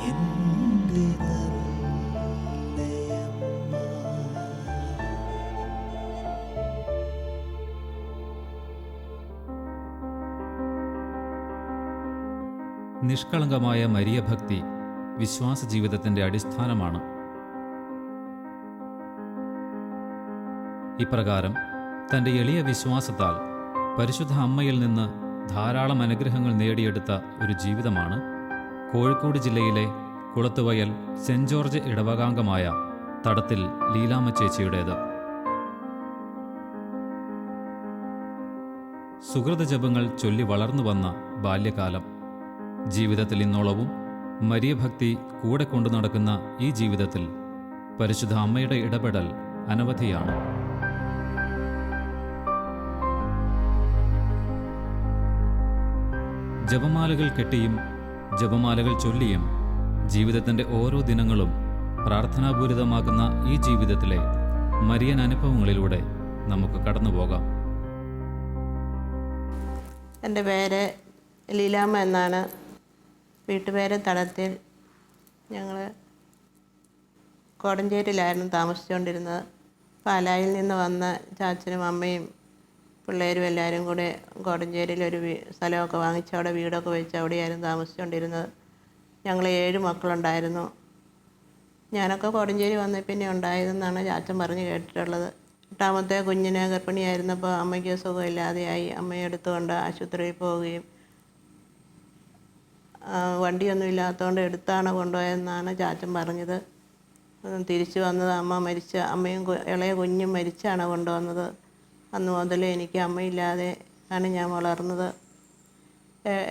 എൻ്റെ നല്ലയമ്മ. നിഷ്കളങ്കമായ മരിയഭക്തി വിശ്വാസ ജീവിതത്തിൻ്റെ അടിസ്ഥാനമാണ്. ഇപ്രകാരം തൻ്റെ എളിയ വിശ്വാസത്താൽ പരിശുദ്ധ അമ്മയിൽ നിന്ന് ധാരാളം അനുഗ്രഹങ്ങൾ നേടിയെടുത്ത ഒരു ജീവിതമാണ് കോഴിക്കോട് ജില്ലയിലെ കുളത്തുവയൽ സെൻറ് ജോർജ് ഇടവകാംഗമായ തടത്തിൽ ലീലാമ്മ ചേച്ചിയുടേത്. സുഹൃതജപങ്ങൾ ചൊല്ലി വളർന്നു വന്ന ബാല്യകാലം. ജീവിതത്തിൽ ഇന്നോളവും മരിയഭക്തി കൂടെ കൊണ്ടു നടക്കുന്ന ഈ ജീവിതത്തിൽ പരിശുദ്ധ അമ്മയുടെ ഇടപെടൽ അനവധിയാണ്. ജപമാലകൾ കെട്ടിയും ജപമാലകൾ ചൊല്ലിയും ജീവിതത്തിൻ്റെ ഓരോ ദിനങ്ങളും പ്രാർത്ഥനാപൂരിതമാക്കുന്ന ഈ ജീവിതത്തിലെ മരിയൻ അനുഭവങ്ങളിലൂടെ നമുക്ക് കടന്നുപോകാം. എൻ്റെ പേര് ലീലാമ്മ എന്നാണ്. വീട്ടുപേര് തടത്തിൽ. ഞങ്ങൾ കോടഞ്ചേരിയിലായിരുന്നു താമസിച്ചുകൊണ്ടിരുന്നത്. പാലായിൽ നിന്ന് വന്ന ചാച്ചനും അമ്മയും പിള്ളേരും എല്ലാവരും കൂടെ കോടഞ്ചേരിയിലൊരു സ്ഥലമൊക്കെ വാങ്ങിച്ച് അവിടെ വീടൊക്കെ വെച്ച് അവിടെയായിരുന്നു താമസിച്ചുകൊണ്ടിരുന്നത്. ഞങ്ങൾ 7 മക്കളുണ്ടായിരുന്നു. ഞാനൊക്കെ കോടഞ്ചേരി വന്ന പിന്നെ ഉണ്ടായതെന്നാണ് ചാച്ചൻ പറഞ്ഞ് കേട്ടിട്ടുള്ളത്. 8ാമത്തെ കുഞ്ഞിനെ ഗർഭിണിയായിരുന്നപ്പോൾ അമ്മയ്ക്ക് സുഖമില്ലാതെയായി. അമ്മയെ എടുത്തുകൊണ്ട് ആശുപത്രിയിൽ പോവുകയും വണ്ടിയൊന്നും ഇല്ലാത്തതുകൊണ്ട് എടുത്താണ് കൊണ്ടുപോയതെന്നാണ് ചാച്ചൻ പറഞ്ഞത്. തിരിച്ചു വന്നത് അമ്മയും ഇളയ കുഞ്ഞും മരിച്ചാണ് കൊണ്ടുവന്നത്. അന്ന് മുതൽ എനിക്ക് അമ്മയില്ലാതെ ആണ് ഞാൻ വളർന്നത്.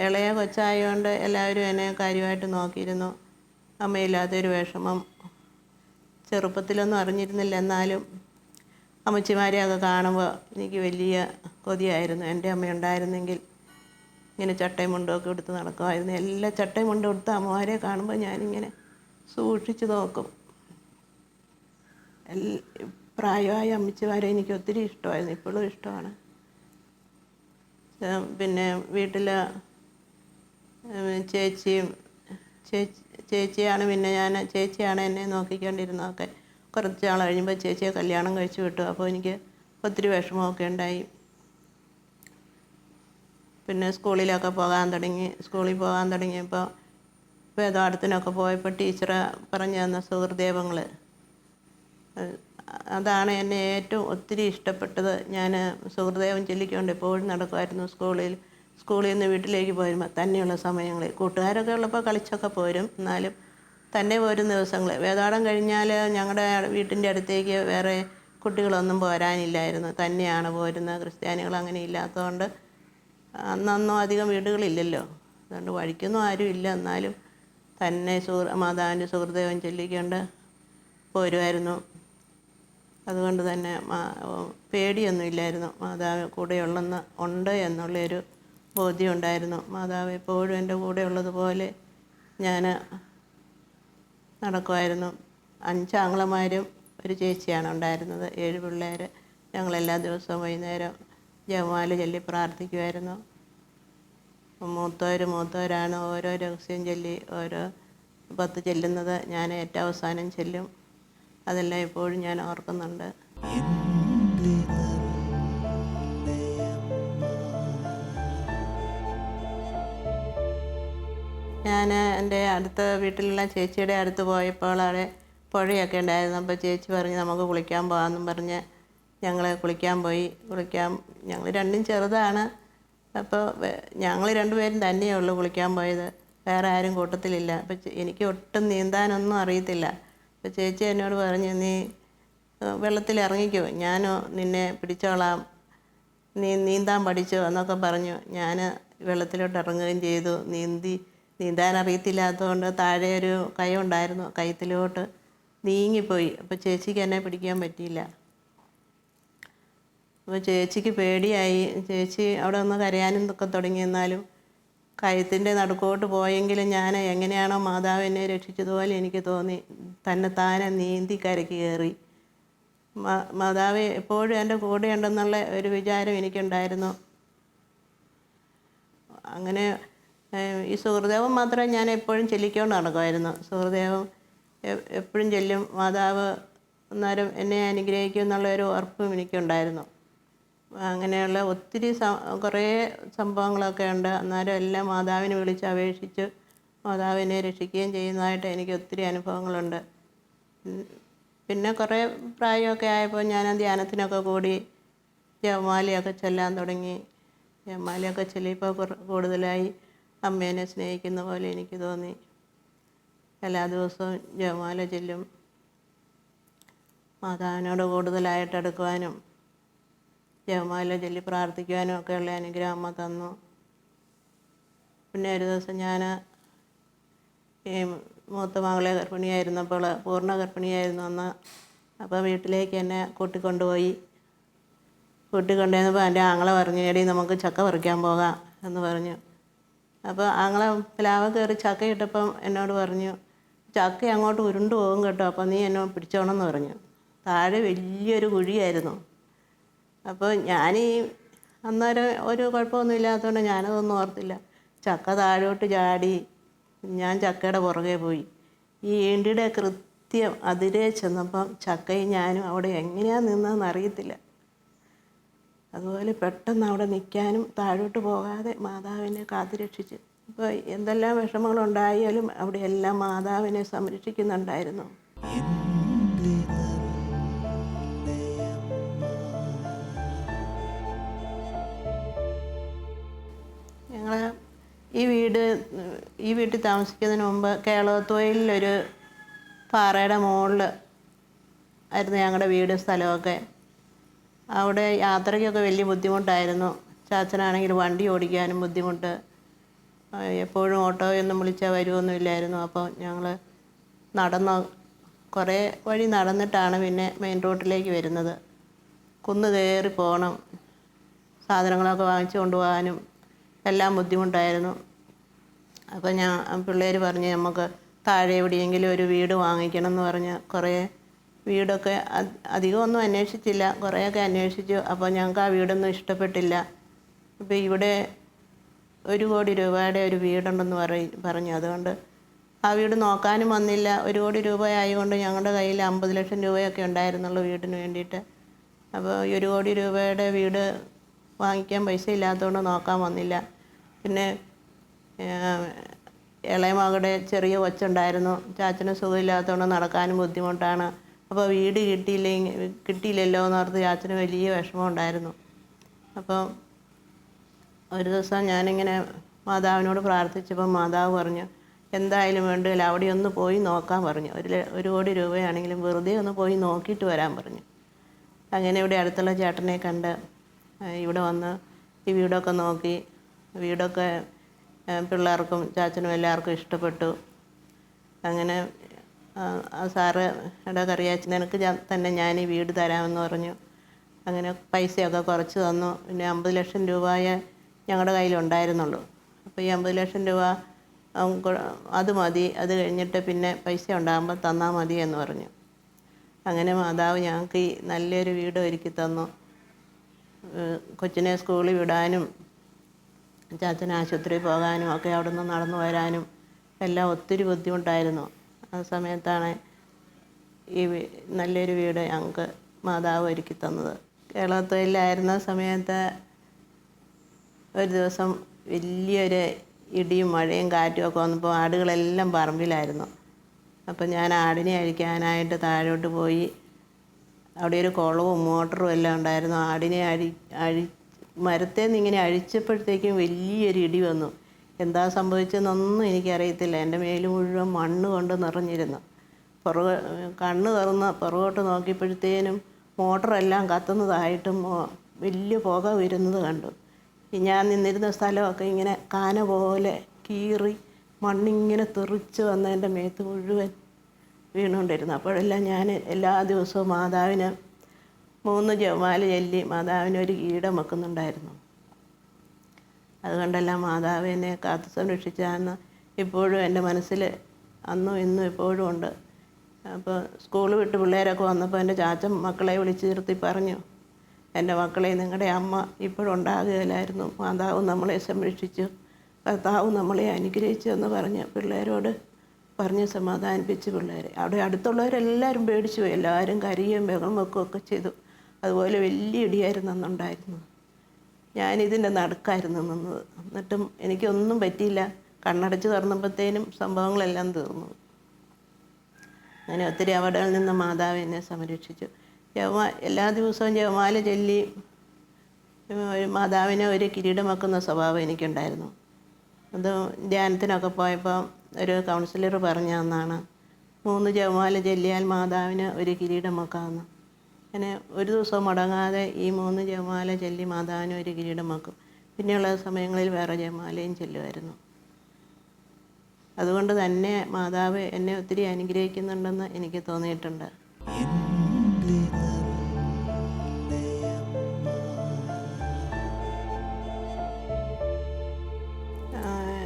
ഇളയ കൊച്ചായതുകൊണ്ട് എല്ലാവരും എന്നെ കാര്യമായിട്ട് നോക്കിയിരുന്നു. അമ്മയില്ലാത്തൊരു വിഷമം ചെറുപ്പത്തിലൊന്നും അറിഞ്ഞിരുന്നില്ല. എന്നാലും അമ്മച്ചിമാരെയൊക്കെ കാണുമ്പോൾ എനിക്ക് വലിയ കൊതിയായിരുന്നു. എൻ്റെ അമ്മയുണ്ടായിരുന്നെങ്കിൽ ഇങ്ങനെ ചട്ടയും മുണ്ടുമൊക്കെ എടുത്ത് നടക്കുമായിരുന്നു. എല്ലാ ചട്ടയും മുണ്ടും എടുത്ത് അമ്മമാരെ കാണുമ്പോൾ ഞാനിങ്ങനെ സൂക്ഷിച്ച് നോക്കും. പ്രായമായ അമ്മച്ചിമാരെ എനിക്ക് ഒത്തിരി ഇഷ്ടമായിരുന്നു. ഇപ്പോഴും ഇഷ്ടമാണ്. പിന്നെ വീട്ടിൽ ചേച്ചിയാണ് ചേച്ചിയാണ് എന്നെ നോക്കിക്കൊണ്ടിരുന്നതൊക്കെ. കുറച്ച് നാൾ കഴിയുമ്പോൾ ചേച്ചിയെ കല്യാണം കഴിച്ച് വിട്ടു. അപ്പോൾ എനിക്ക് ഒത്തിരി വിഷമമൊക്കെ ഉണ്ടായി. പിന്നെ സ്കൂളിൽ പോകാൻ തുടങ്ങിയപ്പോൾ വേദപാഠത്തിനൊക്കെ പോയപ്പോൾ ടീച്ചർ പറഞ്ഞു തന്ന സുഹൃദേവങ്ങൾ, അതാണ് എന്നെ ഏറ്റവും ഒത്തിരി ഇഷ്ടപ്പെട്ടത്. ഞാൻ സുഹൃദേവം ചൊല്ലിക്കൊണ്ട് എപ്പോഴും നടക്കുമായിരുന്നു. സ്കൂളിൽ നിന്ന് വീട്ടിലേക്ക് പോരുമ്പോൾ തന്നെയുള്ള സമയങ്ങളിൽ കൂട്ടുകാരൊക്കെ ഉള്ളപ്പോൾ കളിച്ചൊക്കെ പോരും. എന്നാലും തന്നെ പോരും ദിവസങ്ങൾ. വേദപാഠം കഴിഞ്ഞാൽ ഞങ്ങളുടെ വീട്ടിൻ്റെ അടുത്തേക്ക് വേറെ കുട്ടികളൊന്നും പോരാനില്ലായിരുന്നു. തന്നെയാണ് പോരുന്നത്. ക്രിസ്ത്യാനികൾ അങ്ങനെ ഇല്ലാത്തതുകൊണ്ട് അന്നൊന്നും അധികം വീടുകളില്ലല്ലോ. അതുകൊണ്ട് വഴിക്കൊന്നും ആരും ഇല്ല. എന്നാലും തന്നെ മാതാവിൻ്റെ സുഹൃദേവം ചൊല്ലിക്കൊണ്ട് പോരുമായിരുന്നു. അതുകൊണ്ട് തന്നെ പേടിയൊന്നും ഇല്ലായിരുന്നു. മാതാവ് ഉണ്ട് എന്നുള്ളൊരു ബോധ്യം ഉണ്ടായിരുന്നു. മാതാവ് എപ്പോഴും എൻ്റെ കൂടെ ഉള്ളതുപോലെ ഞാൻ നടക്കുമായിരുന്നു. 5 ആങ്ങളമാരും ഒരു ചേച്ചിയാണ് ഉണ്ടായിരുന്നത്. 7 പിള്ളേർ. ഞങ്ങളെല്ലാ ദിവസവും വൈകുന്നേരം ജപമാല ചൊല്ലി പ്രാർത്ഥിക്കുമായിരുന്നു. മൂത്തവരാണ് ഓരോ രഹസ്യം ചൊല്ലി ഓരോ 10 ചെല്ലുന്നത്. ഞാൻ ഏറ്റവും അവസാനം ചെല്ലും. അതെല്ലാം ഇപ്പോഴും ഞാൻ ഓർക്കുന്നുണ്ട്. എൻ്റെ നല്ലയമ്മ. ഞാൻ എൻ്റെ അടുത്ത വീട്ടിലുള്ള ചേച്ചിയുടെ അടുത്ത് പോയപ്പോൾ അവിടെ പുഴയൊക്കെ ഉണ്ടായിരുന്നു. അപ്പോൾ ചേച്ചി പറഞ്ഞ് നമുക്ക് കുളിക്കാൻ പോകാമെന്നും പറഞ്ഞ് ഞങ്ങൾ കുളിക്കാൻ പോയി. ഞങ്ങൾ രണ്ടും ചെറുതാണ്. അപ്പോൾ ഞങ്ങൾ 2 പേരും തന്നെയേ ഉള്ളൂ കുളിക്കാൻ പോയത്. വേറെ ആരും കൂട്ടത്തിലില്ല. അപ്പോൾ എനിക്ക് ഒട്ടും നീന്താനൊന്നും അറിയത്തില്ല. അപ്പോൾ ചേച്ചി എന്നോട് പറഞ്ഞു, നീ വെള്ളത്തിൽ ഇറങ്ങിക്കോ, ഞാനോ നിന്നെ പിടിച്ചോളാം, നീ നീന്താൻ പഠിച്ചോ എന്നൊക്കെ പറഞ്ഞു. ഞാൻ വെള്ളത്തിലോട്ട് ഇറങ്ങുകയും ചെയ്തു. നീന്താൻ അറിയത്തില്ലാത്തതുകൊണ്ട് താഴെ ഒരു കയമുണ്ടായിരുന്നു. കയത്തിലോട്ട് നീങ്ങിപ്പോയി. അപ്പോൾ ചേച്ചിക്ക് എന്നെ പിടിക്കാൻ പറ്റിയില്ല. അപ്പോൾ ചേച്ചിക്ക് പേടിയായി. ചേച്ചി അവിടെ ഒന്ന് കരയാനും ഒക്കെ തുടങ്ങി. എന്നാലും കയത്തിൻ്റെ നടുക്കോട്ട് പോയെങ്കിലും ഞാൻ എങ്ങനെയാണോ മാതാവ് എന്നെ രക്ഷിച്ചതുപോലെ എനിക്ക് തോന്നി. താനെ നീന്തി കരയ്ക്ക് കയറി. മാതാവ് എപ്പോഴും എൻ്റെ കൂടെ ഉണ്ടെന്നുള്ള ഒരു വിചാരം എനിക്കുണ്ടായിരുന്നു. അങ്ങനെ ഈ സുഹൃദേവം മാത്രമേ ഞാൻ എപ്പോഴും ചൊല്ലിക്കൊണ്ട് നടക്കുമായിരുന്നു. സുഹൃദേവം എപ്പോഴും ചൊല്ലും. മാതാവ് അന്നേരം എന്നെ അനുഗ്രഹിക്കും എന്നുള്ളൊരു ഉറപ്പും എനിക്കുണ്ടായിരുന്നു. അങ്ങനെയുള്ള ഒത്തിരി കുറേ സംഭവങ്ങളൊക്കെ ഉണ്ട്. അന്നേരം എല്ലാം മാതാവിനെ വിളിച്ച് അപേക്ഷിച്ച് മാതാവിനെ രക്ഷിക്കുകയും ചെയ്യുന്നതായിട്ട് എനിക്ക് ഒത്തിരി അനുഭവങ്ങളുണ്ട്. പിന്നെ കുറേ പ്രായമൊക്കെ ആയപ്പോൾ ഞാൻ ധ്യാനത്തിനൊക്കെ കൂടി ജപമാലയൊക്കെ ചൊല്ലാൻ തുടങ്ങി. ജപമാലയൊക്കെ ചൊല്ലിയപ്പോൾ കൂടുതലായി അമ്മേനെ സ്നേഹിക്കുന്ന പോലെ എനിക്ക് തോന്നി. എല്ലാ ദിവസവും ജപമാല ചൊല്ലും. മാതാവിനോട് കൂടുതലായിട്ട് അടുക്കുവാനും ജപമാല ചൊല്ലി പ്രാർത്ഥിക്കുവാനും ഒക്കെയുള്ള അനുഗ്രഹം അമ്മ തന്നു. പിന്നെ ഒരു ദിവസം ഞാൻ ഈ മൂത്ത മകളെ ഗർഭിണിയായിരുന്നപ്പോൾ, പൂർണ്ണ ഗർഭിണിയായിരുന്നു അന്ന്. അപ്പോൾ വീട്ടിലേക്ക് എന്നെ കൂട്ടിക്കൊണ്ടുപോയി. കൂട്ടിക്കൊണ്ടുവന്നപ്പോൾ എൻ്റെ ആങ്ങള പറഞ്ഞു, എടി നമുക്ക് ചക്ക പറിക്കാൻ പോകാം എന്ന് പറഞ്ഞു. അപ്പോൾ ആങ്ങള പ്ലാവ് കയറി ചക്ക ഇട്ടപ്പം എന്നോട് പറഞ്ഞു, ചക്ക അങ്ങോട്ട് ഉരുണ്ടു പോകും കേട്ടോ, അപ്പോൾ നീ എന്നെ പിടിച്ചോണമെന്ന് പറഞ്ഞു. താഴെ വലിയൊരു കുഴിയായിരുന്നു. അപ്പോൾ അന്നേരം ഒരു കുഴപ്പമൊന്നും ഇല്ലാത്തതുകൊണ്ട് ഞാനതൊന്നും ഓർത്തില്ല. ചക്ക താഴോട്ട് ചാടി. ഞാൻ ചക്കയുടെ പുറകെ പോയി. ഈ ഏണ്ടിയുടെ കൃത്യം അതിരെ ചെന്നപ്പം ചക്കയും ഞാനും അവിടെ എങ്ങനെയാണ് നിന്നതെന്ന് അറിയത്തില്ല. അതുപോലെ പെട്ടെന്ന് അവിടെ നിൽക്കാനും താഴോട്ട് പോകാതെ മാതാവിനെ കാത്തു രക്ഷിച്ച്. ഇപ്പോൾ എന്തെല്ലാം വിഷമങ്ങളുണ്ടായാലും അവിടെ എല്ലാം മാതാവിനെ സംരക്ഷിക്കുന്നുണ്ടായിരുന്നു. എൻ്റെ ഞങ്ങൾ ഈ വീട്ടിൽ താമസിക്കുന്നതിന് മുമ്പ് കേളോത്തോയിലൊരു പാറയുടെ മുകളിൽ ആയിരുന്നു ഞങ്ങളുടെ വീടും സ്ഥലമൊക്കെ. അവിടെ യാത്രയ്ക്കൊക്കെ വലിയ ബുദ്ധിമുട്ടായിരുന്നു. ചാച്ചനാണെങ്കിൽ വണ്ടി ഓടിക്കാനും ബുദ്ധിമുട്ട്. എപ്പോഴും ഓട്ടോയൊന്നും വിളിച്ചാൽ വരുമൊന്നുമില്ലായിരുന്നു. അപ്പോൾ ഞങ്ങൾ കുറേ വഴി നടന്നിട്ടാണ് പിന്നെ മെയിൻ റോഡിലേക്ക് വരുന്നത്. കുന്ന് കയറി പോകണം. സാധനങ്ങളൊക്കെ വാങ്ങിച്ചു കൊണ്ടുപോകാനും എല്ലാം ബുദ്ധിമുട്ടായിരുന്നു. അപ്പോൾ പിള്ളേർ പറഞ്ഞ് നമുക്ക് താഴെ എവിടെയെങ്കിലും ഒരു വീട് വാങ്ങിക്കണം എന്ന് പറഞ്ഞ് കുറേ വീടൊക്കെ അധികമൊന്നും അന്വേഷിച്ചില്ല, കുറേയൊക്കെ അന്വേഷിച്ചു. അപ്പോൾ ഞങ്ങൾക്ക് ആ വീടൊന്നും ഇഷ്ടപ്പെട്ടില്ല. ഇപ്പോൾ ഇവിടെ 1 കോടി രൂപയുടെ ഒരു വീടുണ്ടെന്ന് പറഞ്ഞു. അതുകൊണ്ട് ആ വീട് നോക്കാനും വന്നില്ല. 1 കോടി രൂപ ആയതുകൊണ്ട് ഞങ്ങളുടെ കയ്യിൽ 50 ലക്ഷം രൂപയൊക്കെ ഉണ്ടായിരുന്നുള്ളൂ വീടിന് വേണ്ടിയിട്ട്. അപ്പോൾ 1 കോടി രൂപയുടെ വീട് വാങ്ങിക്കാൻ പൈസ ഇല്ലാത്തതുകൊണ്ട് നോക്കാൻ വന്നില്ല. പിന്നെ ഇളയ മകളുടെ ചെറിയ കൊച്ചുണ്ടായിരുന്നു. ചാച്ചന് സുഖമില്ലാത്തതുകൊണ്ട് നടക്കാനും ബുദ്ധിമുട്ടാണ്. അപ്പോൾ വീട് കിട്ടിയില്ലല്ലോ എന്നോർത്ത് ചാച്ചന് വലിയ വിഷമം ഉണ്ടായിരുന്നു. അപ്പോൾ ഒരു ദിവസം ഞാനിങ്ങനെ മാതാവിനോട് പ്രാർത്ഥിച്ചപ്പോൾ മാതാവ് പറഞ്ഞു, എന്തായാലും വേണ്ടില്ല, അവിടെ ഒന്ന് പോയി നോക്കാൻ പറഞ്ഞു. 1 കോടി രൂപയാണെങ്കിലും വെറുതെ ഒന്ന് പോയി നോക്കിയിട്ട് വരാൻ പറഞ്ഞു. അങ്ങനെ ഇവിടെ അടുത്തുള്ള ചേട്ടനെ കണ്ട് ഇവിടെ വന്ന് ഈ വീടൊക്കെ നോക്കി. വീടൊക്കെ പിള്ളേർക്കും ചാച്ചനും എല്ലാവർക്കും ഇഷ്ടപ്പെട്ടു. അങ്ങനെ സാറ് കറിയാച്ചൻ നിനക്ക് തന്നെ ഞാൻ ഈ വീട് തരാമെന്ന് പറഞ്ഞു. അങ്ങനെ പൈസയൊക്കെ കുറച്ച് തന്നു. പിന്നെ 50 ലക്ഷം രൂപയെ ഞങ്ങളുടെ കയ്യിലുണ്ടായിരുന്നുള്ളൂ. അപ്പോൾ ഈ 50 ലക്ഷം രൂപ അത് മതി, അത് കഴിഞ്ഞിട്ട് പിന്നെ പൈസ ഉണ്ടാകുമ്പോൾ തന്നാൽ മതി എന്ന് പറഞ്ഞു. അങ്ങനെ മാതാവ് ഞങ്ങൾക്ക് ഈ നല്ലൊരു വീട് ഒരുക്കി തന്നു. കൊച്ചിനെ സ്കൂളിൽ വിടാനും ചാച്ചന് ആശുപത്രിയിൽ പോകാനും ഒക്കെ അവിടെ നിന്ന് നടന്നു വരാനും എല്ലാം ഒത്തിരി ബുദ്ധിമുട്ടായിരുന്നു. ആ സമയത്താണ് ഈ നല്ലൊരു വീട് ഞങ്ങൾക്ക് മാതാവ് ഒരുക്കി തന്നത്. കേരളത്തിലായിരുന്ന സമയത്ത് ഒരു ദിവസം വലിയൊരു ഇടിയും മഴയും കാറ്റും ഒക്കെ വന്നപ്പോൾ ആടുകളെല്ലാം പറമ്പിലായിരുന്നു. അപ്പോൾ ഞാൻ ആടിനെ അഴിക്കാനായിട്ട് താഴോട്ട് പോയി. അവിടെ ഒരു കുളവും മോട്ടറും എല്ലാം ഉണ്ടായിരുന്നു. ആടിനെ മരത്തിൽ നിന്ന് ഇങ്ങനെ അഴിച്ചപ്പോഴത്തേക്കും വലിയൊരു ഇടി വന്നു. എന്താ സംഭവിച്ചതെന്നൊന്നും എനിക്കറിയത്തില്ല. എൻ്റെ മേല് മുഴുവൻ മണ്ണ് കൊണ്ട് നിറഞ്ഞിരുന്നു. കണ്ണ് തുറന്ന് പുറകോട്ട് നോക്കിയപ്പോഴത്തേനും മോട്ടറെല്ലാം കത്തുന്നതായിട്ടും വലിയ പുക വരുന്നത് കണ്ടു. ഞാൻ നിന്നിരുന്ന സ്ഥലമൊക്കെ ഇങ്ങനെ കാന പോലെ കീറി മണ്ണിങ്ങനെ തെറിച്ച് വന്ന് എൻ്റെ മേത്ത് മുഴുവൻ വീണുകൊണ്ടിരുന്നു. അപ്പോഴെല്ലാം ഞാൻ എല്ലാ ദിവസവും മാതാവിന് 3 ജപമാല ചൊല്ലി മാതാവിന് ഒരു കീടം വെക്കുന്നുണ്ടായിരുന്നു. അതുകൊണ്ടെല്ലാം മാതാവ് എന്നെ കാത്തു സംരക്ഷിച്ചാന്ന് ഇപ്പോഴും എൻ്റെ മനസ്സിൽ അന്നും ഇന്നും എപ്പോഴും ഉണ്ട്. അപ്പോൾ സ്കൂൾ വിട്ട് പിള്ളേരൊക്കെ വന്നപ്പോൾ എൻ്റെ ചാച്ചൻ മക്കളെ വിളിച്ച് നിർത്തി പറഞ്ഞു, എൻ്റെ മക്കളെ, നിങ്ങളുടെ അമ്മ ഇപ്പോഴുണ്ടാകുകയില്ലായിരുന്നു, മാതാവ് നമ്മളെ സംരക്ഷിച്ചു. കർത്താവ് നമ്മളെ അനുഗ്രഹിച്ചെന്ന് പറഞ്ഞ് പിള്ളേരോട് പറഞ്ഞ് സമാധാനിപ്പിച്ച് പിള്ളേരെ. അവിടെ അടുത്തുള്ളവരെല്ലാവരും പേടിച്ചു പോയി. എല്ലാവരും കരയുകയും ബഹളം വെക്കുകയൊക്കെ ചെയ്തു. അതുപോലെ വലിയ ഇടിയായിരുന്നു അന്നുണ്ടായിരുന്നത്. ഞാനിതിൻ്റെ നടുക്കായിരുന്നു നിന്നത്. എന്നിട്ടും എനിക്കൊന്നും പറ്റിയില്ല. കണ്ണടച്ച് തുറന്നപ്പോഴത്തേനും സംഭവങ്ങളെല്ലാം തീർന്നു. അങ്ങനെ ഒത്തിരി അപകടങ്ങളിൽ നിന്ന് മാതാവ് എന്നെ സംരക്ഷിച്ചു. എല്ലാ ദിവസവും ജപമാല ചൊല്ലി മാതാവിനെ ഒരു കിരീടം വെക്കുന്ന സ്വഭാവം എനിക്കുണ്ടായിരുന്നു. അത് ധ്യാനത്തിനൊക്കെ പോയപ്പോൾ ഒരു കൗൺസിലർ പറഞ്ഞ അന്നാണ് 3 ജപമാല ചൊല്ലിയാൽ മാതാവിന് ഒരു കിരീടം വെക്കാമെന്ന്. അങ്ങനെ ഒരു ദിവസം മുടങ്ങാതെ ഈ 3 ജപമാല ചൊല്ലി മാതാവിന് ഒരു കിരീടം വെക്കും. പിന്നെയുള്ള സമയങ്ങളിൽ വേറെ ജപമാലയും ചൊല്ലുമായിരുന്നു. അതുകൊണ്ട് തന്നെ മാതാവ് എന്നെ ഒത്തിരി അനുഗ്രഹിക്കുന്നുണ്ടെന്ന് എനിക്ക് തോന്നിയിട്ടുണ്ട്.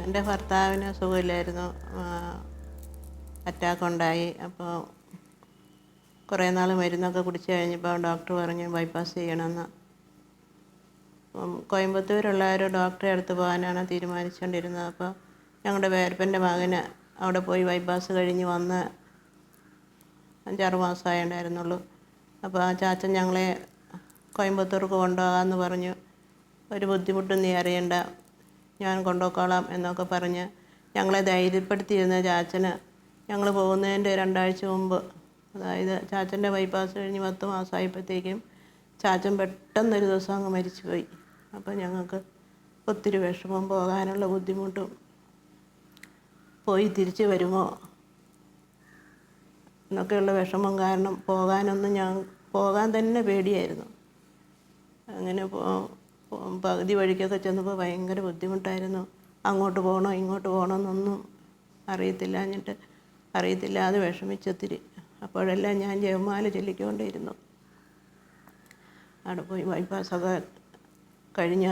എൻ്റെ എൻ്റെ ഭർത്താവിന് സുഖമില്ലായിരുന്നു. അറ്റാക്ക് ഉണ്ടായി. അപ്പോൾ കുറേ നാൾ മരുന്നൊക്കെ കുടിച്ച് കഴിഞ്ഞപ്പോൾ ഡോക്ടർ പറഞ്ഞു ബൈപ്പാസ് ചെയ്യണമെന്ന്. കോയമ്പത്തൂരുള്ള ഒരു ഡോക്ടറെ അടുത്ത് പോകാനാണ് തീരുമാനിച്ചുകൊണ്ടിരുന്നത്. അപ്പോൾ ഞങ്ങളുടെ പേരപ്പൻ്റെ മകന് അവിടെ പോയി ബൈപ്പാസ് കഴിഞ്ഞ് വന്ന് 5-6 മാസമേ ഉണ്ടായിരുന്നുള്ളൂ. അപ്പോൾ ആ ചാച്ചൻ ഞങ്ങളെ കോയമ്പത്തൂർക്ക് കൊണ്ടുപോകാമെന്ന് പറഞ്ഞു. ഒരു ബുദ്ധിമുട്ടും നീ അറിയണ്ട, ഞാൻ കൊണ്ടുപോയിക്കോളാം എന്നൊക്കെ പറഞ്ഞ് ഞങ്ങളെ ധൈര്യപ്പെടുത്തിയിരുന്ന ചാച്ചന് ഞങ്ങൾ പോകുന്നതിൻ്റെ 2 ആഴ്ച മുമ്പ്, അതായത് ചാച്ചൻ്റെ ബൈപ്പാസ് കഴിഞ്ഞ് 10 മാസമായപ്പോഴത്തേക്കും ചാച്ചൻ പെട്ടെന്നൊരു ദിവസം അങ്ങ് മരിച്ചുപോയി. അപ്പോൾ ഞങ്ങൾക്ക് ഒത്തിരി വിഷമം, പോകാനുള്ള ബുദ്ധിമുട്ടും, പോയി തിരിച്ച് വരുമോ എന്നൊക്കെയുള്ള വിഷമം കാരണം പോകാൻ തന്നെ പേടിയായിരുന്നു. അങ്ങനെ പകുതി വഴിക്കൊക്കെ ചെന്നപ്പോൾ ഭയങ്കര ബുദ്ധിമുട്ടായിരുന്നു. അങ്ങോട്ട് പോകണോ ഇങ്ങോട്ട് പോകണോ എന്നൊന്നും അറിയത്തില്ലാതെ വിഷമിച്ചൊത്തിരി. അപ്പോഴെല്ലാം ഞാൻ ജപമാല ചൊല്ലിക്കൊണ്ടേയിരുന്നു. അവിടെ പോയി ബൈപ്പാസൊക്കെ കഴിഞ്ഞ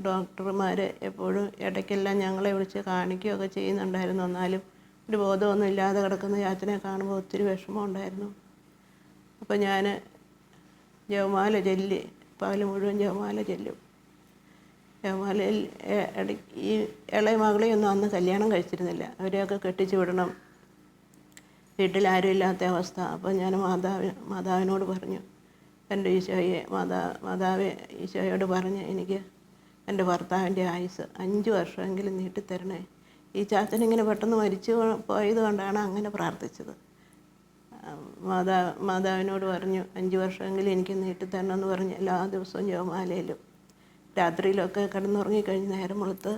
ഡോക്ടർമാർ എപ്പോഴും ഇടയ്ക്കെല്ലാം ഞങ്ങളെ വിളിച്ച് കാണിക്കുകയൊക്കെ ചെയ്യുന്നുണ്ടായിരുന്നു. എന്നാലും ഒരു ബോധമൊന്നും ഇല്ലാതെ കിടക്കുന്ന ചാച്ചനെ കാണുമ്പോൾ ഒത്തിരി വിഷമം ഉണ്ടായിരുന്നു. അപ്പോൾ ഞാൻ ജപമാല ചൊല്ലി പകൽ മുഴുവൻ ജപമാല ചൊല്ലും. ജപമാലയിൽ ഈ ഇളയ മകളെയൊന്നും അന്ന് കല്യാണം കഴിച്ചിരുന്നില്ല. അവരെയൊക്കെ കെട്ടിച്ചു വിടണം, വീട്ടിലാരും ഇല്ലാത്ത അവസ്ഥ. അപ്പോൾ ഞാൻ മാതാവിനോട് പറഞ്ഞു, എൻ്റെ ഈശോയെ, മാതാവേ, ഈശോയോട് പറഞ്ഞ് എനിക്ക് എൻ്റെ ഭർത്താവിൻ്റെ ആയുസ് 5 വർഷമെങ്കിലും നീട്ടിത്തരണേ. ഈ ചാച്ചനിങ്ങനെ പെട്ടെന്ന് മരിച്ചു പോയത് കൊണ്ടാണ് അങ്ങനെ പ്രാർത്ഥിച്ചത്. മാതാവിനോട് പറഞ്ഞു 5 വർഷമെങ്കിലും എനിക്ക് നീട്ടിത്തരണമെന്ന് പറഞ്ഞ് എല്ലാ ദിവസവും ജപമാലയിലും രാത്രിയിലൊക്കെ കിടന്നുറങ്ങിക്കഴിഞ്ഞ് നേരം വെളുത്ത്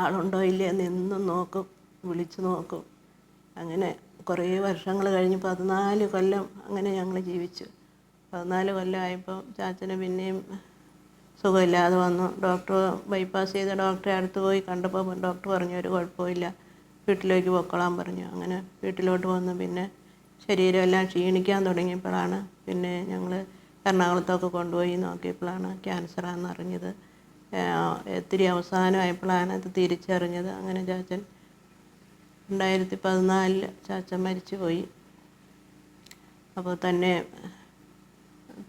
ആളുണ്ടോ ഇല്ലേ എന്ന് എന്നും നോക്കും, വിളിച്ചു നോക്കും. അങ്ങനെ കുറേ വർഷങ്ങൾ കഴിഞ്ഞ് 14 കൊല്ലം അങ്ങനെ ഞങ്ങൾ ജീവിച്ചു. 14 കൊല്ലമായപ്പോൾ ചാച്ചന് പിന്നെയും സുഖമില്ലാതെ വന്നു. ഡോക്ടർ ബൈപ്പാസ് ചെയ്ത ഡോക്ടറെ അടുത്ത് പോയി കണ്ടപ്പോൾ ഡോക്ടർ പറഞ്ഞു ഒരു കുഴപ്പമില്ല, വീട്ടിലേക്ക് പൊക്കോളാൻ പറഞ്ഞു. അങ്ങനെ വീട്ടിലോട്ട് വന്നു. പിന്നെ ശരീരമെല്ലാം ക്ഷീണിക്കാൻ തുടങ്ങിയപ്പോഴാണ് പിന്നെ ഞങ്ങൾ എറണാകുളത്തൊക്കെ കൊണ്ടുപോയി നോക്കിയപ്പോഴാണ് ക്യാൻസറാണെന്ന് അറിഞ്ഞത്. ഒത്തിരി അവസാനമായപ്പോഴാണ് അത് തിരിച്ചറിഞ്ഞത്. അങ്ങനെ ചാച്ചൻ 2014 ചാച്ചൻ മരിച്ചു പോയി. അപ്പോൾ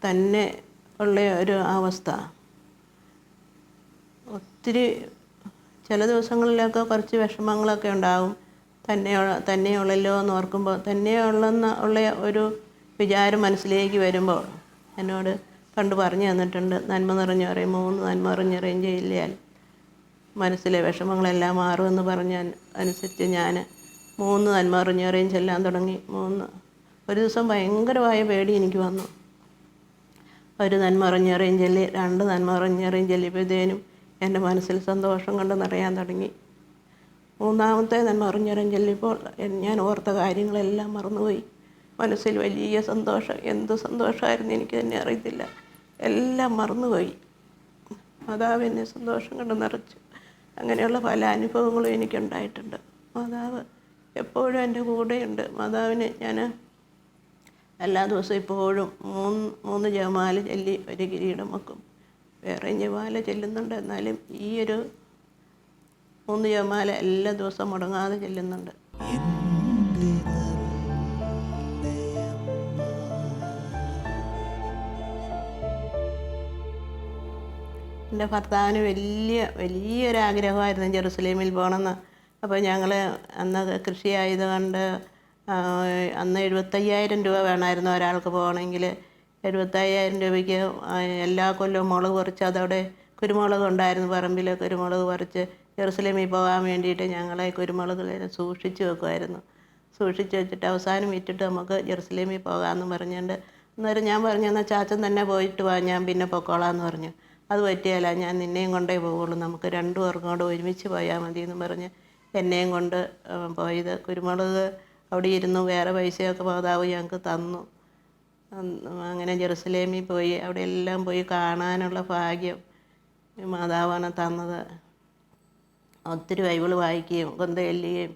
തന്നെ ഉള്ള ഒരു അവസ്ഥ ഒത്തിരി ചില ദിവസങ്ങളിലൊക്കെ കുറച്ച് വിഷമങ്ങളൊക്കെ ഉണ്ടാകും. തന്നെയുള്ളല്ലോ എന്ന് ഓർക്കുമ്പോൾ, ഉള്ള ഒരു വിചാരം മനസ്സിലേക്ക് വരുമ്പോൾ എന്നോട് പണ്ട് പറഞ്ഞു തന്നിട്ടുണ്ട്, നന്മ നിറഞ്ഞവരെയും 3 നന്മ നിറഞ്ഞവരെയും ചൊല്ലിയാൽ മനസ്സിലെ വിഷമങ്ങളെല്ലാം മാറുമെന്ന് പറഞ്ഞ അനുസരിച്ച് ഞാൻ 3 നന്മ നിറഞ്ഞവരെയും ചെല്ലാൻ തുടങ്ങി. ഒരു ദിവസം ഭയങ്കരമായ പേടി എനിക്ക് വന്നു. ഒരു നന്മ നിറഞ്ഞവരെയും ചൊല്ലി 2 നന്മ നിറഞ്ഞവരെയും ചൊല്ലിയപ്പോഴത്തേനും എൻ്റെ മനസ്സിൽ സന്തോഷം കൊണ്ട് നിറയാൻ തുടങ്ങി. 3-ാമത്തെ നന്മ നിറഞ്ഞവരെയും ചൊല്ലിയപ്പോൾ ഞാൻ ഓർത്ത കാര്യങ്ങളെല്ലാം മറന്നുപോയി. മനസ്സിൽ വലിയ സന്തോഷം, എന്ത് സന്തോഷമായിരുന്നു എനിക്ക് തന്നെ അറിയത്തില്ല, എല്ലാം മറന്നുപോയി. മാതാവ് എന്നെ സന്തോഷം കൊണ്ട് നിറച്ചു. അങ്ങനെയുള്ള പല അനുഭവങ്ങളും എനിക്കുണ്ടായിട്ടുണ്ട്. മാതാവ് എപ്പോഴും എൻ്റെ കൂടെയുണ്ട്. മാതാവിന് ഞാൻ എല്ലാ ദിവസവും ഇപ്പോഴും 3 ജപമാല ചൊല്ലി ഒരു കിരീടം വെക്കും. വേറെ ജപമാല ചെല്ലുന്നുണ്ട്, എന്നാലും ഈ ഒരു 3 ജപമാല എല്ലാ ദിവസവും മുടങ്ങാതെ ചെല്ലുന്നുണ്ട്. എൻ്റെ ഭർത്താവിന് വലിയൊരാഗ്രഹമായിരുന്നു ജെറുസലേമിൽ പോകണമെന്ന്. അപ്പോൾ ഞങ്ങൾ അന്ന് കൃഷി ആയതുകൊണ്ട് അന്ന് 75,000 രൂപ വേണമായിരുന്നു ഒരാൾക്ക് പോകണമെങ്കിൽ. 75,000 രൂപയ്ക്ക് എല്ലാ കൊല്ലവും മുളക് പറിച്ച്, അതവിടെ കുരുമുളക് ഉണ്ടായിരുന്നു പറമ്പിൽ, കുരുമുളക് പറിച്ച് ജെറുസലേമിൽ പോകാൻ വേണ്ടിയിട്ട് ഞങ്ങളെ കുരുമുളക് സൂക്ഷിച്ച് വെക്കുമായിരുന്നു. സൂക്ഷിച്ച് വെച്ചിട്ട് അവസാനം വിറ്റിട്ട് നമുക്ക് ജെറുസലേമിൽ പോകാമെന്ന് പറഞ്ഞുകൊണ്ട് അന്നേരം ഞാൻ പറഞ്ഞു, എന്നാൽ ചാച്ചൻ തന്നെ പോയിട്ട് വാ, ഞാൻ പിന്നെ പൊക്കോളാമെന്ന് പറഞ്ഞു. അത് പറ്റിയല്ല, ഞാൻ നിന്നെയും കൊണ്ടേ പോവുള്ളൂ, നമുക്ക് രണ്ടു പേർക്കും കൂടെ ഒരുമിച്ച് പോയാൽ മതി എന്ന് പറഞ്ഞ് എന്നെയും കൊണ്ട് പോയത്. കുരുമുളക് അവിടെ ഇരുന്നു, വേറെ പൈസയൊക്കെ മാതാവ് ഞങ്ങൾക്ക് തന്നു. അങ്ങനെ ജെറുസലേമിൽ പോയി അവിടെ എല്ലാം പോയി കാണാനുള്ള ഭാഗ്യം മാതാവാണ് തന്നത്. ഒത്തിരി ബൈബിൾ വായിക്കുകയും കൊന്ത ചൊല്ലുകയും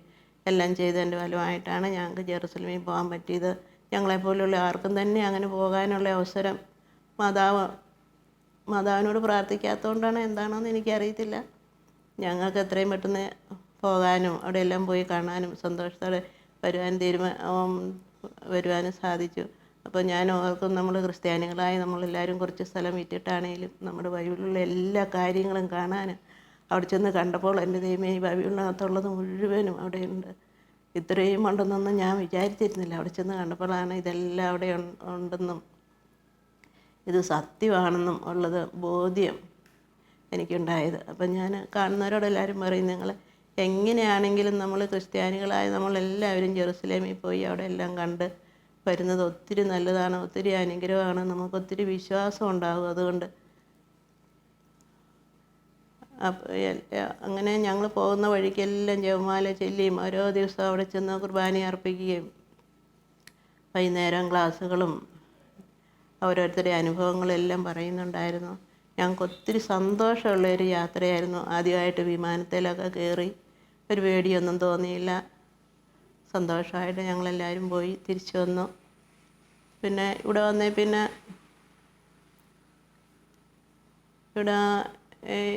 എല്ലാം ചെയ്തതിൻ്റെ ഫലമായിട്ടാണ് ഞങ്ങൾക്ക് ജെറുസലേമിൽ പോകാൻ പറ്റിയത്. ഞങ്ങളെപ്പോലുള്ള ആർക്കും തന്നെ അങ്ങനെ പോകാനുള്ള അവസരം മാതാവിനോട് പ്രാർത്ഥിക്കാത്തതുകൊണ്ടാണ് എന്താണെന്ന് എനിക്കറിയത്തില്ല. ഞങ്ങൾക്ക് എത്രയും പെട്ടെന്ന് പോകാനും അവിടെ എല്ലാം പോയി കാണാനും സന്തോഷത്തോടെ വരുവാനും സാധിച്ചു. അപ്പോൾ ഞാൻ ഓർക്കും, നമ്മൾ ക്രിസ്ത്യാനികളായി നമ്മളെല്ലാവരും കുറച്ച് സ്ഥലം വിറ്റിട്ടാണെങ്കിലും നമ്മുടെ ബൈബിളിലുള്ള എല്ലാ കാര്യങ്ങളും കാണാൻ അവിടെ ചെന്ന് കണ്ടപ്പോൾ എൻ്റെ ദൈവമേ, ഈ ബൈബിളിനകത്തുള്ളത് മുഴുവനും അവിടെയുണ്ട്. ഇത്രയും ഉണ്ടെന്നൊന്നും ഞാൻ വിചാരിച്ചിരുന്നില്ല. അവിടെ ചെന്ന് കണ്ടപ്പോഴാണ് ഇതെല്ലാം അവിടെ ഉണ്ടെന്നും ഇത് സത്യമാണെന്നും ഉള്ളത് ബോധ്യം എനിക്കുണ്ടായത്. അപ്പം ഞാൻ കാണുന്നവരോടെല്ലാവരും പറയും, നിങ്ങൾ എങ്ങനെയാണെങ്കിലും നമ്മൾ ക്രിസ്ത്യാനികളായ നമ്മളെല്ലാവരും ജെറുസലേമിൽ പോയി അവിടെ എല്ലാം കണ്ട് വരുന്നത് ഒത്തിരി നല്ലതാണ്, ഒത്തിരി അനുഗ്രഹമാണ്, നമുക്കൊത്തിരി വിശ്വാസം ഉണ്ടാകും. അതുകൊണ്ട് അങ്ങനെ ഞങ്ങൾ പോകുന്ന വഴിക്കെല്ലാം ജപമാല ചൊല്ലിയും ഓരോ ദിവസവും അവിടെ ചെന്ന് കുർബാന അർപ്പിക്കുകയും വൈകുന്നേരം ക്ലാസ്സുകളും ഓരോരുത്തരുടെ അനുഭവങ്ങളെല്ലാം പറയുന്നുണ്ടായിരുന്നു. ഞങ്ങൾക്ക് ഒത്തിരി സന്തോഷമുള്ളൊരു യാത്രയായിരുന്നു. ആദ്യമായിട്ട് വിമാനത്തിലൊക്കെ കയറി ഒരു പേടിയൊന്നും തോന്നിയില്ല. സന്തോഷമായിട്ട് ഞങ്ങളെല്ലാവരും പോയി തിരിച്ചു വന്നു. പിന്നെ ഇവിടെ വന്നേ പിന്നെ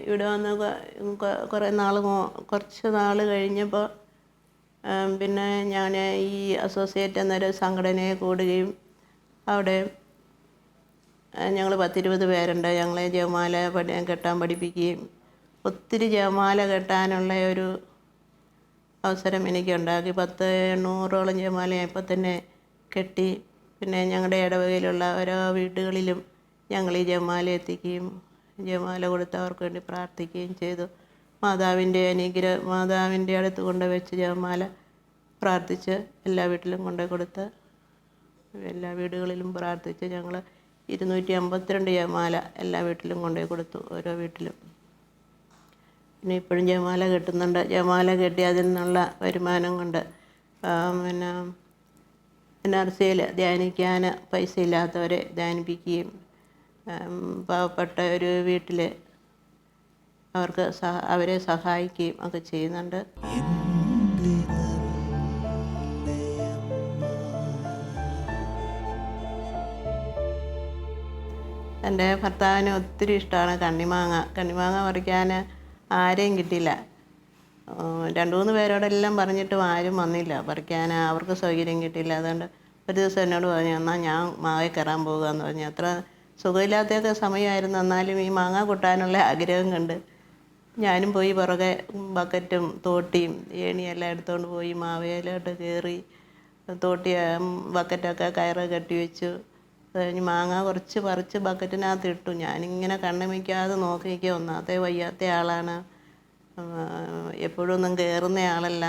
ഇവിടെ വന്ന് കുറച്ച് നാൾ കഴിഞ്ഞപ്പോൾ പിന്നെ ഞാൻ ഈ അസോസിയേറ്റ് എന്നൊരു സംഘടനയെ കൂടുകയും അവിടെ ഞങ്ങൾ 10-20 പേരുണ്ട്. ഞങ്ങളെ ജപമാല കെട്ടാൻ പഠിപ്പിക്കുകയും ഒത്തിരി ജപമാല കെട്ടാനുള്ള ഒരു അവസരം എനിക്കുണ്ടാക്കി. 100-800ഓളം ജപമാല ഇപ്പോൾ തന്നെ കെട്ടി. പിന്നെ ഞങ്ങളുടെ ഇടവകയിലുള്ള ഓരോ വീടുകളിലും ഞങ്ങൾ ഈ ജപമാല എത്തിക്കുകയും ജപമാല കൊടുത്തവർക്ക് വേണ്ടി പ്രാർത്ഥിക്കുകയും ചെയ്തു. മാതാവിൻ്റെ അടുത്ത് കൊണ്ടുവച്ച് ജപമാല പ്രാർത്ഥിച്ച് എല്ലാ വീട്ടിലും കൊടുത്ത് എല്ലാ വീടുകളിലും പ്രാർത്ഥിച്ച് ഞങ്ങൾ 252 ജപമാല എല്ലാ വീട്ടിലും കൊടുത്തു, ഓരോ വീട്ടിലും. പിന്നെ ഇപ്പോഴും ജപമാല കെട്ടുന്നുണ്ട്. ജപമാല കെട്ടി അതിൽ നിന്നുള്ള വരുമാനം കൊണ്ട് പിന്നെ NRCയിൽ ധ്യാനിക്കാൻ പൈസ ഇല്ലാത്തവരെ ധ്യാനിപ്പിക്കുകയും പാവപ്പെട്ട ഒരു വീട്ടിൽ അവരെ സഹായിക്കുകയും ഒക്കെ ചെയ്യുന്നുണ്ട്. എൻ്റെ ഭർത്താവിന് ഒത്തിരി ഇഷ്ടമാണ് കണ്ണിമാങ്ങ പറിക്കാൻ ആരെയും കിട്ടിയില്ല. 2-3 പേരോടെല്ലാം പറഞ്ഞിട്ടും ആരും വന്നില്ല പറിക്കാൻ, അവർക്ക് സൗകര്യം കിട്ടിയില്ല. അതുകൊണ്ട് ഒരു ദിവസം എന്നോട് പറഞ്ഞു, എന്നാൽ ഞാൻ മാങ്ങ കയറാൻ പോകുകയെന്ന് പറഞ്ഞു. അത്ര സുഖമില്ലാത്തൊക്കെ സമയമായിരുന്നു, എന്നാലും ഈ മാങ്ങ കൂട്ടാനുള്ള ആഗ്രഹം കണ്ട് ഞാനും പോയി പുറകെ ബക്കറ്റും തോട്ടിയും ഏണിയെല്ലാം എടുത്തുകൊണ്ട് പോയി മാവേലോട്ട് കയറി ബക്കറ്റൊക്കെ കയറ് കെട്ടി വെച്ചു. അത് കഴിഞ്ഞ് മാങ്ങ കുറച്ച് പറിച്ച് ബക്കറ്റിനകത്ത് ഇട്ടു. ഞാനിങ്ങനെ കണ്ണുമിക്കാതെ നോക്കി നിൽക്കുക. ഒന്നാമത്തെ വയ്യാത്ത ആളാണ്, എപ്പോഴൊന്നും കയറുന്ന ആളല്ല.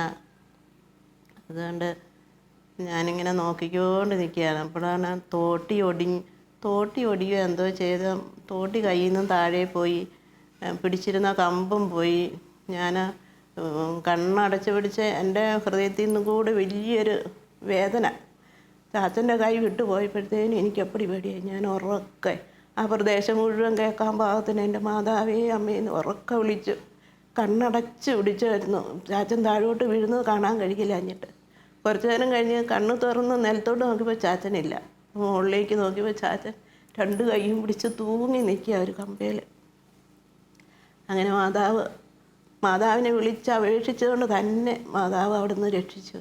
അതുകൊണ്ട് ഞാനിങ്ങനെ നോക്കിക്കൊണ്ട് നിൽക്കുകയാണ്. അപ്പോഴാണ് തോട്ടി ഒടിയോ എന്തോ ചെയ്ത് തോട്ടി കയ്യിൽ നിന്നും താഴെ പോയി, പിടിച്ചിരുന്ന കമ്പും പോയി. ഞാൻ കണ്ണടച്ച് പിടിച്ച് എൻ്റെ ഹൃദയത്തിൽ നിന്നും കൂടെ വലിയൊരു വേദന. ചാച്ചൻ്റെ കൈ വിട്ടു പോയപ്പോഴത്തേനും എനിക്കെപ്പടി പേടിയായി. ഞാൻ ഉറക്കെ ആ പ്രദേശം മുഴുവൻ കേൾക്കാൻ പാകത്തിന് എൻ്റെ മാതാവേ അമ്മയെന്ന് ഉറക്കെ വിളിച്ചു. കണ്ണടച്ച് പിടിച്ചായിരുന്നു. ചാച്ചൻ താഴോട്ട് വീഴുന്നത് കാണാൻ കഴിയില്ല. എന്നിട്ട് കുറച്ച് നേരം കഴിഞ്ഞ് കണ്ണ് തുറന്ന് നിലത്തോട്ട് നോക്കിയപ്പോൾ ചാച്ചനില്ല. മുകളിലേക്ക് നോക്കിയപ്പോൾ ചാച്ചൻ 2 കൈയും പിടിച്ച് തൂങ്ങി നിൽക്കുക ഒരു കമ്പയിൽ. അങ്ങനെ മാതാവിനെ വിളിച്ച് അപേക്ഷിച്ചുകൊണ്ട് തന്നെ മാതാവ് അവിടെ നിന്ന് രക്ഷിച്ചു.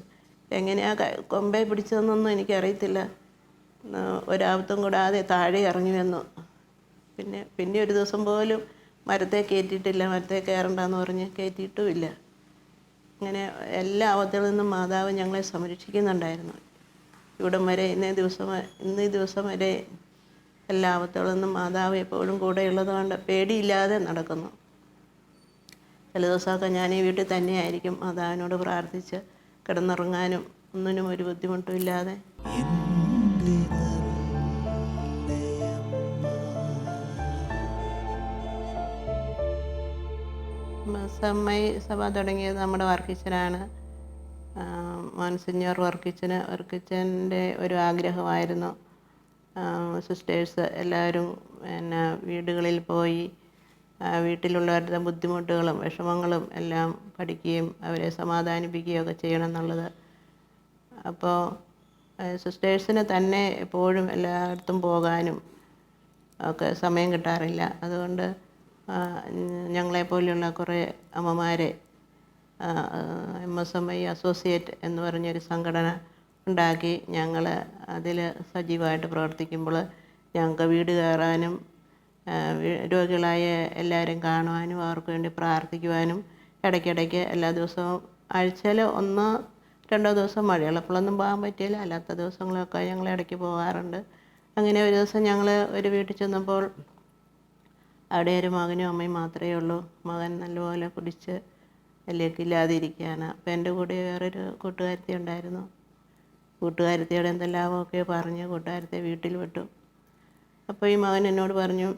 എങ്ങനെയാണ് കൊമ്പെ പിടിച്ചതെന്നൊന്നും എനിക്കറിയത്തില്ല. ഒരാപത്തും കൂടാതെ താഴെ ഇറങ്ങി വന്നു. പിന്നെ ഒരു ദിവസം പോലും മരത്തെ കയറ്റിയിട്ടില്ല, മരത്തെ കയറണ്ടെന്ന് പറഞ്ഞ് കയറ്റിയിട്ടുമില്ല. അങ്ങനെ എല്ലാ ആപത്തുകളിൽ നിന്നും മാതാവ് ഞങ്ങളെ സംരക്ഷിക്കുന്നുണ്ടായിരുന്നു. ഇവിടം വരെ ഇന്നേ ദിവസം വരെ എല്ലാ ആപത്തുകളിൽ നിന്നും മാതാവ് എപ്പോഴും കൂടെയുള്ളതുകൊണ്ട് പേടിയില്ലാതെ നടക്കുന്നു. ചില ദിവസമൊക്കെ ഞാൻ ഈ വീട്ടിൽ തന്നെയായിരിക്കും മാതാവിനോട് പ്രാർത്ഥിച്ച് കിടന്നുറങ്ങാനും ഒന്നിനും ഒരു ബുദ്ധിമുട്ടും ഇല്ലാതെ. എൻ്റെ സമ്മൈ സഭ തുടങ്ങിയത് നമ്മുടെ വർക്കിച്ചനാണ്. മോൻസിഞ്ഞോർ വർക്കിച്ചൻ്റെ ഒരു ആഗ്രഹമായിരുന്നു. സിസ്റ്റേഴ്സ് എല്ലാവരും പിന്നെ വീടുകളിൽ പോയി വീട്ടിലുള്ളവരുടെ ബുദ്ധിമുട്ടുകളും വിഷമങ്ങളും എല്ലാം പഠിക്കുകയും അവരെ സമാധാനിപ്പിക്കുകയും ഒക്കെ ചെയ്യണം എന്നുള്ളത്. അപ്പോൾ സിസ്റ്റേഴ്സിന് തന്നെ എപ്പോഴും എല്ലായിടത്തും പോകാനും ഒക്കെ സമയം കിട്ടാറില്ല. അതുകൊണ്ട് ഞങ്ങളെപ്പോലെയുള്ള കുറേ അമ്മമാരെ MSMI അസോസിയേറ്റ് എന്ന് പറഞ്ഞൊരു സംഘടന ഉണ്ടാക്കി ഞങ്ങൾ അതിൽ സജീവമായിട്ട് പ്രവർത്തിക്കുമ്പോൾ ഞങ്ങൾക്ക് വീട് കയറാനും രോഗികളായ എല്ലാവരും കാണുവാനും അവർക്ക് വേണ്ടി പ്രാർത്ഥിക്കുവാനും ഇടയ്ക്കിടയ്ക്ക് എല്ലാ ദിവസവും ആഴ്ചയിൽ 1-2 ദിവസം മഴയുള്ളപ്പോഴൊന്നും പോകാൻ പറ്റിയില്ല. അല്ലാത്ത ദിവസങ്ങളൊക്കെ ഞങ്ങൾ ഇടയ്ക്ക് പോകാറുണ്ട്. അങ്ങനെ ഒരു ദിവസം ഞങ്ങൾ ഒരു വീട്ടിൽ ചെന്നപ്പോൾ അവിടെ ഒരു മകനും അമ്മയും മാത്രമേ ഉള്ളൂ. മകൻ നല്ലപോലെ കുടിച്ച് ലക്കില്ലാതെ ഇരിക്കുകയാണ്. അപ്പോൾ എൻ്റെ കൂടെ വേറൊരു കൂട്ടുകാരത്തി ഉണ്ടായിരുന്നു. കൂട്ടുകാരത്തിയോട് എന്തെല്ലാമൊക്കെ പറഞ്ഞ് കൂട്ടുകാരത്തെ വീട്ടിൽ വിട്ടു. അപ്പോൾ ഈ മകൻ എന്നോട് പറഞ്ഞു,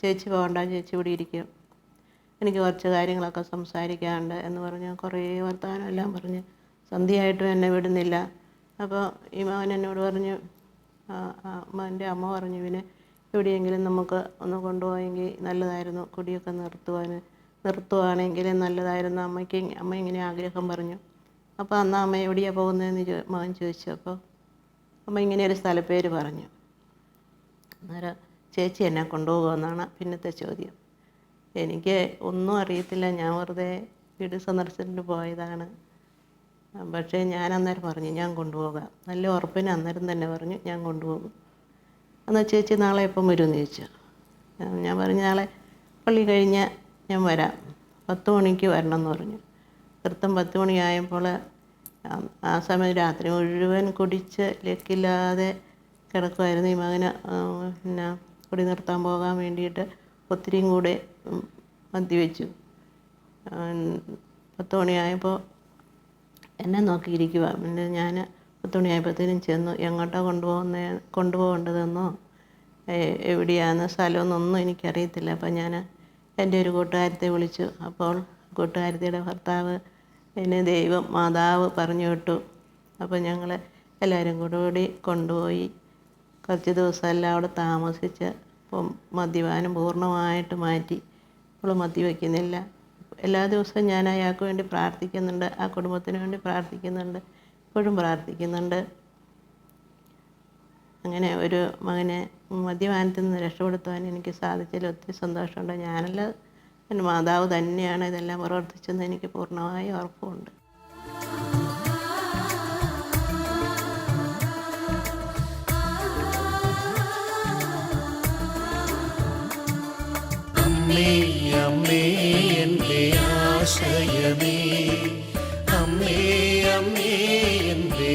ചേച്ചി പോകണ്ട, ചേച്ചി ഇവിടെ ഇരിക്കും, എനിക്ക് കുറച്ച് കാര്യങ്ങളൊക്കെ സംസാരിക്കാനുണ്ട് എന്ന് പറഞ്ഞ് കുറേ വർത്തമാനം എല്ലാം പറഞ്ഞ് സന്ധ്യയായിട്ടും എന്നെ വിടുന്നില്ല. അപ്പോൾ ഈ മകൻ എന്നോട് പറഞ്ഞു, എൻ്റെ അമ്മ പറഞ്ഞു, ഇവനെ എവിടെയെങ്കിലും നമുക്ക് ഒന്ന് കൊണ്ടുപോയെങ്കിൽ നല്ലതായിരുന്നു, കുടിയൊക്കെ നിർത്തുവാണെങ്കിൽ നല്ലതായിരുന്നു, അമ്മ ഇങ്ങനെ ആഗ്രഹം പറഞ്ഞു. അപ്പോൾ അന്ന് അമ്മ എവിടെയാണ് പോകുന്നതെന്ന് മകൻ ചോദിച്ചു. അപ്പോൾ അമ്മ ഇങ്ങനെ ഒരു സ്ഥലപ്പേര് പറഞ്ഞു. അന്നേരം ചേച്ചി എന്നെ കൊണ്ടുപോകുമെന്നാണ് പിന്നത്തെ ചോദ്യം. എനിക്ക് ഒന്നും അറിയത്തില്ല, ഞാൻ വെറുതെ വീട് സന്ദർശനത്തിന് പോയതാണ്. പക്ഷേ ഞാൻ അന്നേരം പറഞ്ഞു ഞാൻ കൊണ്ടുപോകാം, നല്ല ഉറപ്പിന് അന്നേരം തന്നെ പറഞ്ഞു ഞാൻ കൊണ്ടുപോകും. എന്നാൽ ചേച്ചി നാളെ എപ്പം വരുമെന്ന് ചോദിച്ചു. ഞാൻ പറഞ്ഞു നാളെ പള്ളി കഴിഞ്ഞ് ഞാൻ വരാം, 10 മണിക്ക് വരണം എന്ന് പറഞ്ഞു. കൃത്യം 10 മണിയായപ്പോൾ ആ സമയം രാത്രി മുഴുവൻ കുടിച്ച് ലക്കില്ലാതെ കിടക്കുമായിരുന്നു. ഈ മകന് പിന്നെ കുടി നിർത്താൻ പോകാൻ വേണ്ടിയിട്ട് ഒത്തിരിയും കൂടെ മദ്യവെച്ചു. 10 മണിയായപ്പോൾ എന്നെ നോക്കിയിരിക്കുക. പിന്നെ ഞാൻ 10 മണിയായപ്പോഴത്തേനും ചെന്നു. എങ്ങോട്ടാണ് കൊണ്ടുപോകേണ്ടതെന്നോ എവിടെയാണ് സ്ഥലമെന്നൊന്നും എനിക്കറിയത്തില്ല. അപ്പോൾ ഞാൻ എൻ്റെ ഒരു കൂട്ടുകാരത്തെ വിളിച്ചു. അപ്പോൾ കൂട്ടുകാരത്തിയുടെ ഭർത്താവ് എന്നെ മാതാവ് പറഞ്ഞു വിട്ടു. അപ്പോൾ ഞങ്ങൾ എല്ലാവരും കൂടി കൊണ്ടുപോയി കുറച്ച് ദിവസമെല്ലാം അവിടെ താമസിച്ച് ഇപ്പം മദ്യപാനം പൂർണ്ണമായിട്ട് മാറ്റി. ഇപ്പോൾ മദ്യവയ്ക്കുന്നില്ല. എല്ലാ ദിവസവും ഞാൻ അയാൾക്ക് വേണ്ടി പ്രാർത്ഥിക്കുന്നുണ്ട്, ആ കുടുംബത്തിന് വേണ്ടി പ്രാർത്ഥിക്കുന്നുണ്ട്, ഇപ്പോഴും പ്രാർത്ഥിക്കുന്നുണ്ട്. അങ്ങനെ ഒരു മകനെ മദ്യപാനത്തിൽ നിന്ന് രക്ഷപ്പെടുത്തുവാൻ എനിക്ക് സാധിച്ചതിൽ ഒത്തിരി സന്തോഷമുണ്ട്. ഞാനല്ല, എൻ്റെ മാതാവ് തന്നെയാണ് ഇതെല്ലാം പ്രവർത്തിച്ചെന്ന് എനിക്ക് പൂർണ്ണമായി ഉറപ്പുണ്ട്. അമ്മേ അമ്മേ എൻ്റെ ആശ്രയമേ, അമ്മേ അമ്മേ എൻ്റെ